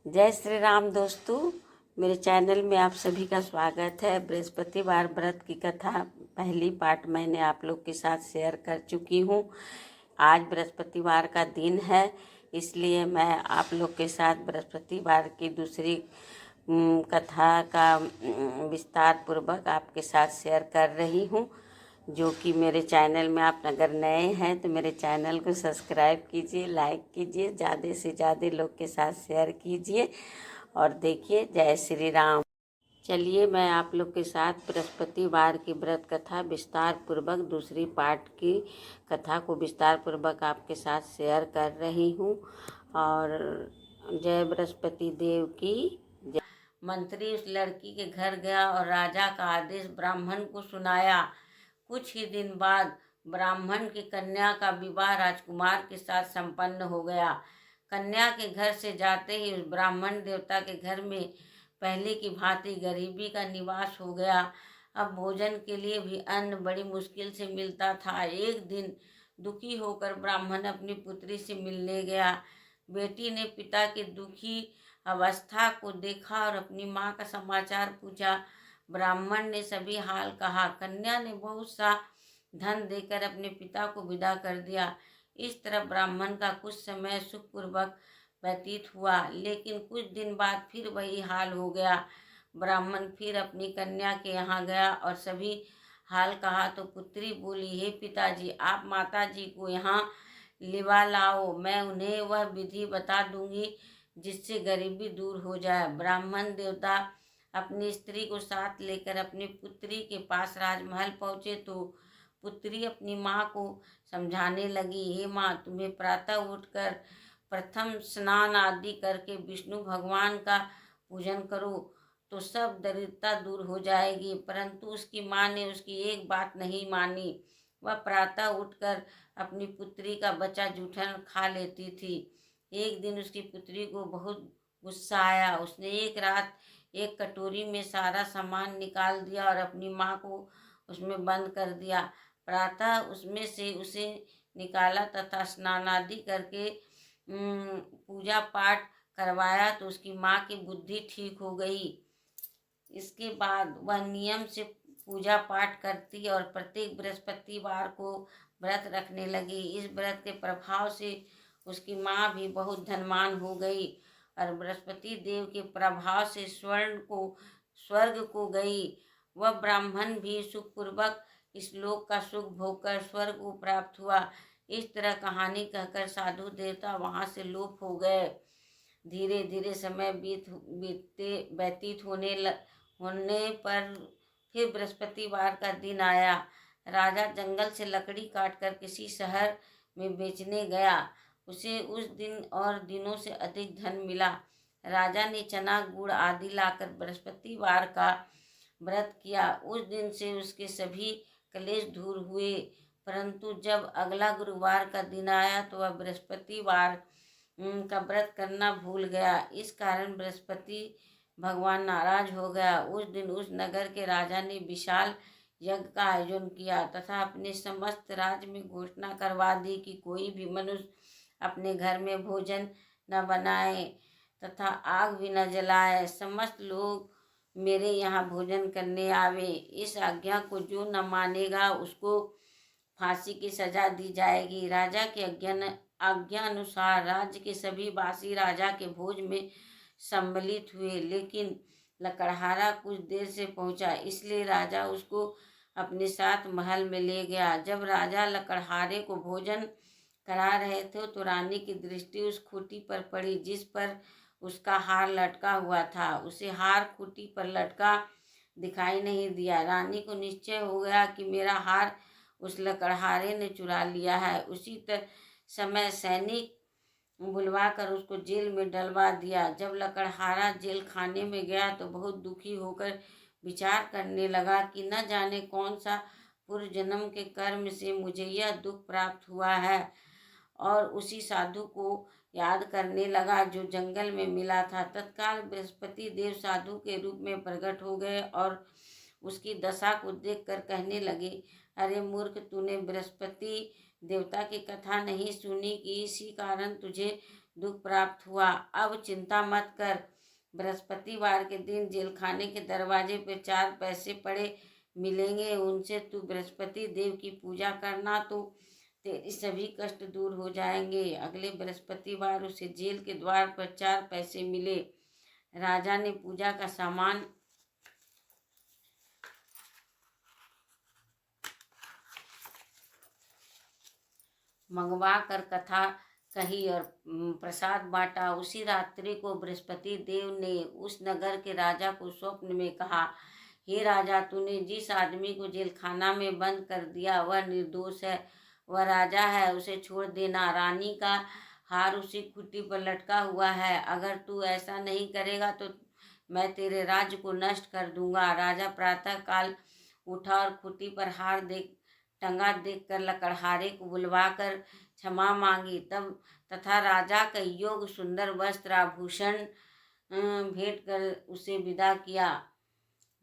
जय श्री राम दोस्तों, मेरे चैनल में आप सभी का स्वागत है। बृहस्पतिवार व्रत की कथा पहली पार्ट मैंने आप लोग के साथ शेयर कर चुकी हूँ। आज बृहस्पतिवार का दिन है, इसलिए मैं आप लोग के साथ बृहस्पतिवार की दूसरी कथा का विस्तार पूर्वक आपके साथ शेयर कर रही हूँ। जो कि मेरे चैनल में आप अगर नए हैं तो मेरे चैनल को सब्सक्राइब कीजिए, लाइक कीजिए, ज़्यादा से ज़्यादा लोग के साथ शेयर कीजिए और देखिए। जय श्री राम। चलिए मैं आप लोग के साथ बृहस्पतिवार की व्रत कथा विस्तार पूर्वक दूसरी पार्ट की कथा को विस्तार पूर्वक आपके साथ शेयर कर रही हूँ। और जय बृहस्पति देव की जय। मंत्री उस लड़की के घर गया और राजा का आदेश ब्राह्मण को सुनाया। कुछ ही दिन बाद ब्राह्मण की कन्या का विवाह राजकुमार के साथ संपन्न हो गया। कन्या के घर से जाते ही उस ब्राह्मण देवता के घर में पहले की भांति गरीबी का निवास हो गया। अब भोजन के लिए भी अन्न बड़ी मुश्किल से मिलता था। एक दिन दुखी होकर ब्राह्मण अपनी पुत्री से मिलने गया। बेटी ने पिता की दुखी अवस्था को देखा और अपनी माँ का समाचार पूछा। ब्राह्मण ने सभी हाल कहा। कन्या ने बहुत सा धन देकर अपने पिता को विदा कर दिया। इस तरह ब्राह्मण का कुछ समय सुखपूर्वक व्यतीत हुआ, लेकिन कुछ दिन बाद फिर वही हाल हो गया। ब्राह्मण फिर अपनी कन्या के यहाँ गया और सभी हाल कहा तो पुत्री बोली, हे पिताजी, आप माता जी को यहाँ लिवा लाओ, मैं उन्हें वह विधि बता दूंगी जिससे गरीबी दूर हो जाए। ब्राह्मण देवता अपनी स्त्री को साथ लेकर अपनी पुत्री के पास राजमहल पहुँचे तो पुत्री अपनी माँ को समझाने लगी, हे माँ, तुम्हें प्रातः उठकर प्रथम स्नान आदि करके विष्णु भगवान का पूजन करो तो सब दरिद्रता दूर हो जाएगी। परंतु उसकी माँ ने उसकी एक बात नहीं मानी। वह प्रातः उठकर अपनी पुत्री का बचा जूठन खा लेती थी। एक दिन उसकी पुत्री को बहुत गुस्सा आया। उसने एक रात एक कटोरी में सारा सामान निकाल दिया और अपनी माँ को उसमें बंद कर दिया। प्रातः उसमें से उसे निकाला तथा स्नान आदि करके पूजा पाठ करवाया तो उसकी माँ की बुद्धि ठीक हो गई। इसके बाद वह नियम से पूजा पाठ करती और प्रत्येक बृहस्पतिवार को व्रत रखने लगी। इस व्रत के प्रभाव से उसकी माँ भी बहुत धनवान हो गई और बृहस्पति देव के प्रभाव से स्वर्ग को गई। वह ब्राह्मण भी सुखपूर्वक इस लोक का सुख भोगकर स्वर्ग को प्राप्त हुआ। इस तरह कहानी कहकर साधु देवता वहां से लोप हो गए। धीरे धीरे समय व्यतीत होने पर फिर बृहस्पतिवार का दिन आया। राजा जंगल से लकड़ी काटकर किसी शहर में बेचने गया। उसे उस दिन और दिनों से अधिक धन मिला। राजा ने चना गुड़ आदि लाकर बृहस्पतिवार का व्रत किया। उस दिन से उसके सभी क्लेश दूर हुए। परंतु जब अगला गुरुवार का दिन आया तो वह बृहस्पतिवार का व्रत करना भूल गया। इस कारण बृहस्पति भगवान नाराज हो गया। उस दिन उस नगर के राजा ने विशाल यज्ञ का आयोजन किया तथा अपने समस्त राज्य में घोषणा करवा दी कि कोई भी मनुष्य अपने घर में भोजन न बनाए तथा आग भी न जलाए। समस्त लोग मेरे यहाँ भोजन करने आवे। इस आज्ञा को जो न मानेगा उसको फांसी की सजा दी जाएगी। राजा की आज्ञा अनुसार राज्य के सभी वासी राजा के भोज में सम्मिलित हुए, लेकिन लकड़हारा कुछ देर से पहुंचा, इसलिए राजा उसको अपने साथ महल में ले गया। जब राजा लकड़हारे को भोजन करा रहे थे तो रानी की दृष्टि उस खूंटी पर पड़ी जिस पर उसका हार लटका हुआ था। उसे हार खूंटी पर लटका दिखाई नहीं दिया। रानी को निश्चय हो गया कि मेरा हार उस लकड़हारे ने चुरा लिया है। उसी समय सैनिक बुलवाकर उसको जेल में डलवा दिया। जब लकड़हारा जेल खाने में गया तो बहुत दुखी होकर विचार करने लगा कि न जाने कौन सा पूर्व जन्म के कर्म से मुझे यह दुख प्राप्त हुआ है, और उसी साधु को याद करने लगा जो जंगल में मिला था। तत्काल बृहस्पति देव साधु के रूप में प्रकट हो गए और उसकी दशा को देखकर कहने लगे, अरे मूर्ख, तूने बृहस्पति देवता की कथा नहीं सुनी कि इसी कारण तुझे दुख प्राप्त हुआ। अब चिंता मत कर, बृहस्पतिवार के दिन जेलखाने के दरवाजे पे 4 पैसे पड़े मिलेंगे, उनसे तू बृहस्पति देव की पूजा करना तो तेरे सभी कष्ट दूर हो जाएंगे। अगले बृहस्पतिवार उसे जेल के द्वार पर 4 पैसे मिले। राजा ने पूजा का सामान मंगवा कर कथा कही और प्रसाद बांटा। उसी रात्रि को बृहस्पति देव ने उस नगर के राजा को स्वप्न में कहा, हे राजा, तूने जिस आदमी को जेलखाना में बंद कर दिया वह निर्दोष है, वह राजा है, उसे छोड़ देना। रानी का हार उसी खुट्टी पर लटका हुआ है, अगर तू ऐसा नहीं करेगा तो मैं तेरे राज्य को नष्ट कर दूंगा। राजा प्रातः काल उठा और खुट्टी पर हार टंगा देखकर लकड़हारे को बुलवाकर क्षमा मांगी, तब तथा राजा का योग सुंदर वस्त्र आभूषण भेंट कर उसे विदा किया।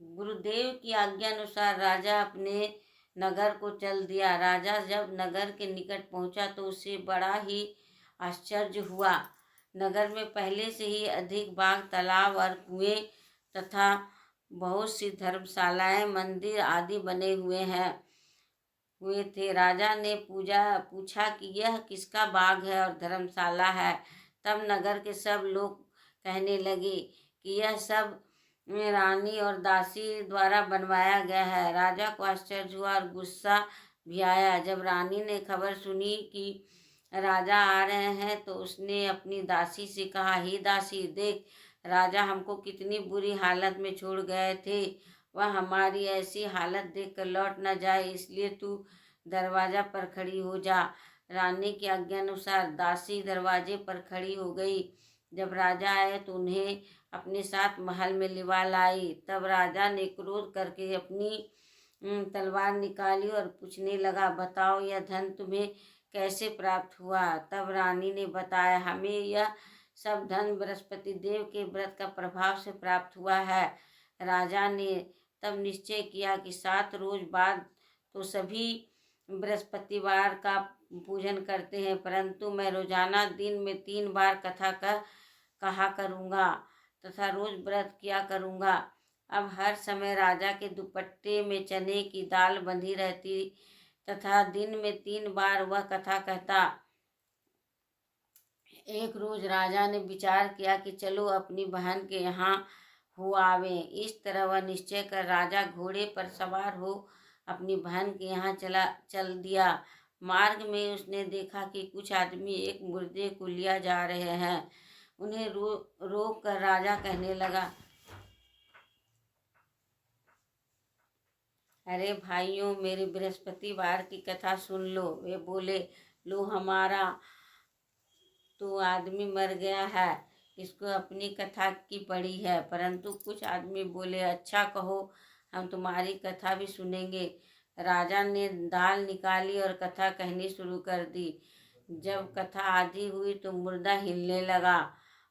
गुरुदेव की आज्ञा अनुसार राजा अपने नगर को चल दिया। राजा जब नगर के निकट पहुंचा तो उसे बड़ा ही आश्चर्य हुआ। नगर में पहले से ही अधिक बाग, तालाब और कुएं तथा बहुत सी धर्मशालाएं, मंदिर आदि बने हुए थे। राजा ने पूछा कि यह किसका बाग है और धर्मशाला है। तब नगर के सब लोग कहने लगे कि यह सब रानी और दासी द्वारा बनवाया गया है। राजा को आश्चर्य हुआ और गुस्सा भी आया। जब रानी ने खबर सुनी कि राजा आ रहे हैं तो उसने अपनी दासी से कहा, हे दासी, देख, राजा हमको कितनी बुरी हालत में छोड़ गए थे, वह हमारी ऐसी हालत देखकर लौट न जाए, इसलिए तू दरवाजा पर खड़ी हो जा। रानी की आज्ञा अनुसार दासी दरवाजे पर खड़ी हो गई। जब राजा आए तो उन्हें अपने साथ महल में लिवा लाई। तब राजा ने क्रोध करके अपनी तलवार निकाली और पूछने लगा, बताओ, यह धन तुम्हें कैसे प्राप्त हुआ? तब रानी ने बताया, हमें यह सब धन बृहस्पति देव के व्रत का प्रभाव से प्राप्त हुआ है। राजा ने तब निश्चय किया कि 7 रोज बाद तो सभी बृहस्पतिवार का पूजन करते हैं, परंतु मैं रोजाना दिन में 3 बार कथा कहा करूँगा तथा रोज व्रत किया करूँगा। अब हर समय राजा के दुपट्टे में चने की दाल बंधी रहती तथा दिन में 3 बार वह कथा कहता। एक रोज राजा ने विचार किया कि चलो अपनी बहन के यहाँ हो आवे। इस तरह वह निश्चय कर राजा घोड़े पर सवार हो अपनी बहन के यहाँ चल दिया। मार्ग में उसने देखा कि कुछ आदमी एक मुर्दे को लिया जा रहे हैं। उन्हें रोक कर राजा कहने लगा, अरे भाइयों, मेरे बृहस्पतिवार की कथा सुन लो। वे बोले, लो, हमारा तो आदमी मर गया है, इसको अपनी कथा की पड़ी है। परंतु कुछ आदमी बोले, अच्छा कहो, हम तुम्हारी कथा भी सुनेंगे। राजा ने दाल निकाली और कथा कहनी शुरू कर दी। जब कथा आधी हुई तो मुर्दा हिलने लगा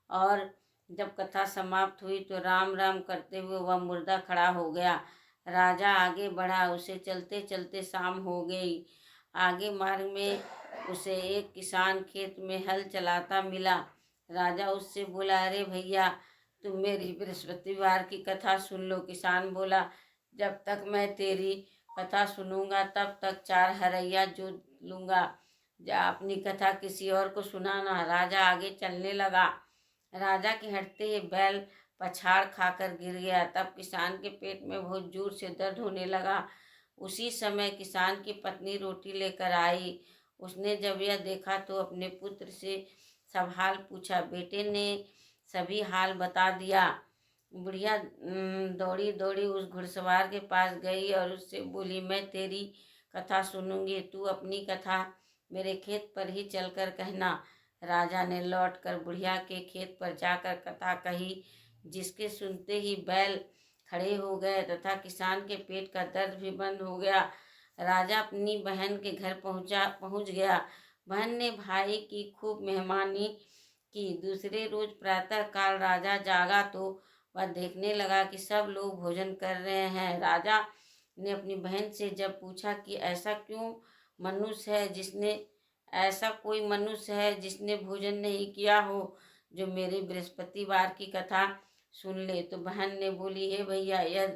और जब कथा समाप्त हुई तो राम राम करते हुए वह मुर्दा खड़ा हो गया। राजा आगे बढ़ा, उसे चलते चलते शाम हो गई। आगे मार्ग में उसे एक किसान खेत में हल चलाता मिला। राजा उससे बोला, अरे भैया, तुम मेरी बृहस्पतिवार की कथा सुन लो। किसान बोला, जब तक मैं तेरी कथा सुनूंगा तब तक 4 हरैया जोत लूंगा, जा अपनी कथा किसी और को सुनाना। राजा आगे चलने लगा। राजा के हटते ही बैल पछाड़ खाकर गिर गया। तब किसान के पेट में बहुत जोर से दर्द होने लगा। उसी समय किसान की पत्नी रोटी लेकर आई। उसने जब यह देखा तो अपने पुत्र से सब हाल पूछा। बेटे ने सभी हाल बता दिया। बुढ़िया दौड़ी दौड़ी उस घुड़सवार के पास गई और उससे बोली, मैं तेरी कथा सुनूंगी, तू अपनी कथा मेरे खेत पर ही चलकर कहना। राजा ने लौटकर बुढ़िया के खेत पर जाकर कथा कही, जिसके सुनते ही बैल खड़े हो गए तथा किसान के पेट का दर्द भी बंद हो गया। राजा अपनी बहन के घर पहुंच गया। बहन ने भाई की खूब मेहमानी की। दूसरे रोज प्रातः काल राजा जागा तो वह देखने लगा कि सब लोग भोजन कर रहे हैं। राजा ने अपनी बहन से जब पूछा कि ऐसा क्यों मनुष्य है जिसने ऐसा कोई मनुष्य है जिसने भोजन नहीं किया हो, जो मेरे बृहस्पतिवार की कथा सुन ले। तो बहन ने बोली, हे भैया, यह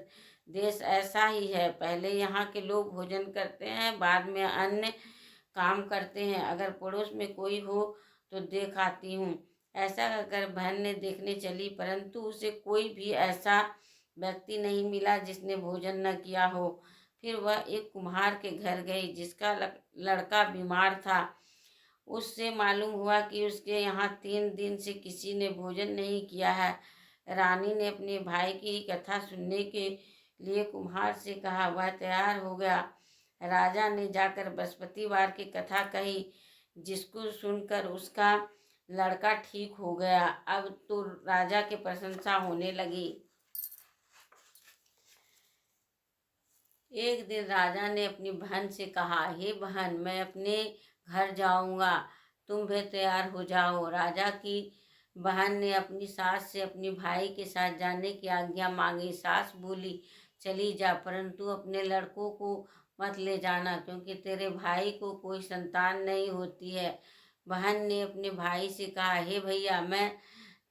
देश ऐसा ही है। पहले यहाँ के लोग भोजन करते हैं, बाद में अन्य काम करते हैं। अगर पड़ोस में कोई हो तो देख आती हूँ। ऐसा कहकर बहन ने देखने चली, परंतु उसे कोई भी ऐसा व्यक्ति नहीं मिला जिसने भोजन न किया हो। फिर वह एक कुम्हार के घर गई जिसका लड़का बीमार था। उससे मालूम हुआ कि उसके यहाँ 3 दिन से किसी ने भोजन नहीं किया है। रानी ने अपने भाई की कथा सुनने के लिए कुम्हार से कहा। वह तैयार हो गया। राजा ने जाकर बृहस्पतिवार की कथा कही, जिसको सुनकर उसका लड़का ठीक हो गया। अब तो राजा की प्रशंसा होने लगी। एक दिन राजा ने अपनी बहन से कहा, हे बहन, मैं अपने घर जाऊंगा, तुम भी तैयार हो जाओ। राजा की बहन ने अपनी सास से अपने भाई के साथ जाने की आज्ञा मांगी। सास बोली, चली जा, परंतु अपने लड़कों को मत ले जाना, क्योंकि तेरे भाई को कोई संतान नहीं होती है। बहन ने अपने भाई से कहा, हे भैया, मैं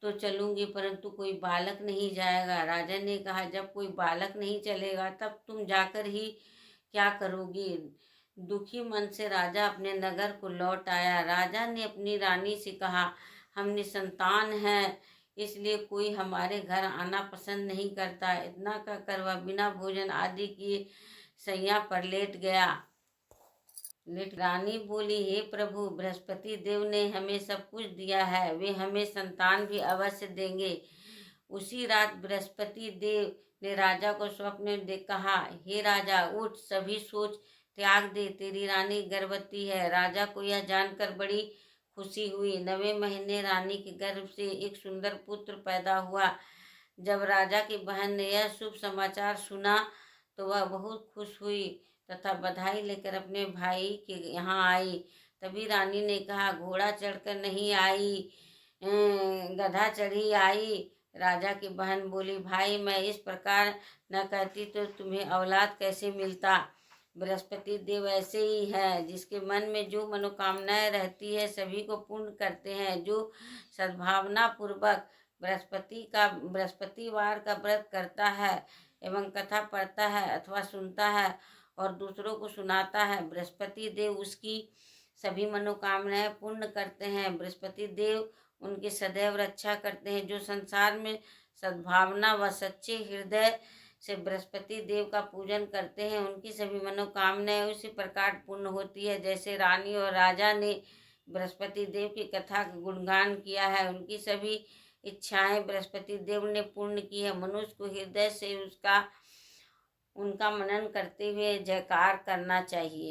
तो चलूंगी, परंतु कोई बालक नहीं जाएगा। राजा ने कहा, जब कोई बालक नहीं चलेगा तब तुम जाकर ही क्या करोगी। दुखी मन से राजा अपने नगर को लौट आया। राजा ने अपनी रानी से कहा, हम निसंतान हैं, इसलिए कोई हमारे घर आना पसंद नहीं करता। इतना कहकर वह बिना भोजन आदि किए सैया पर लेट गया। रानी बोली, हे प्रभु, बृहस्पति देव ने हमें सब कुछ दिया है, वे हमें संतान भी अवश्य देंगे। उसी रात बृहस्पति देव ने राजा को स्वप्न में कहा, हे राजा, उठ, सभी सोच त्याग दे, तेरी रानी गर्भवती है। राजा को यह जानकर बड़ी खुशी हुई। 9वें महीने रानी के गर्भ से एक सुंदर पुत्र पैदा हुआ। जब राजा की बहन ने यह शुभ समाचार सुना तो वह बहुत खुश हुई तथा बधाई लेकर अपने भाई के यहाँ आई। तभी रानी ने कहा, घोड़ा चढ़कर नहीं आई, गधा चढ़ी आई। राजा की बहन बोली, भाई, मैं इस प्रकार न कहती तो तुम्हें औलाद कैसे मिलता। बृहस्पति देव ऐसे ही है, जिसके मन में जो मनोकामनाएं रहती है सभी को पूर्ण करते हैं। जो सद्भावना पूर्वक बृहस्पतिवार का व्रत करता है एवं कथा पढ़ता है अथवा सुनता है और दूसरों को सुनाता है, बृहस्पति देव उसकी सभी मनोकामनाएं पूर्ण करते हैं। बृहस्पति देव उनकी सदैव रक्षा करते हैं। जो संसार में सद्भावना व सच्चे हृदय से बृहस्पति देव का पूजन करते हैं, उनकी सभी मनोकामनाएं उसी प्रकार पूर्ण होती है। जैसे रानी और राजा ने बृहस्पति देव की कथा का गुणगान किया है, उनकी सभी इच्छाएं बृहस्पति देव ने पूर्ण की है। मनुष्य को हृदय से उनका मनन करते हुए जयकार करना चाहिए।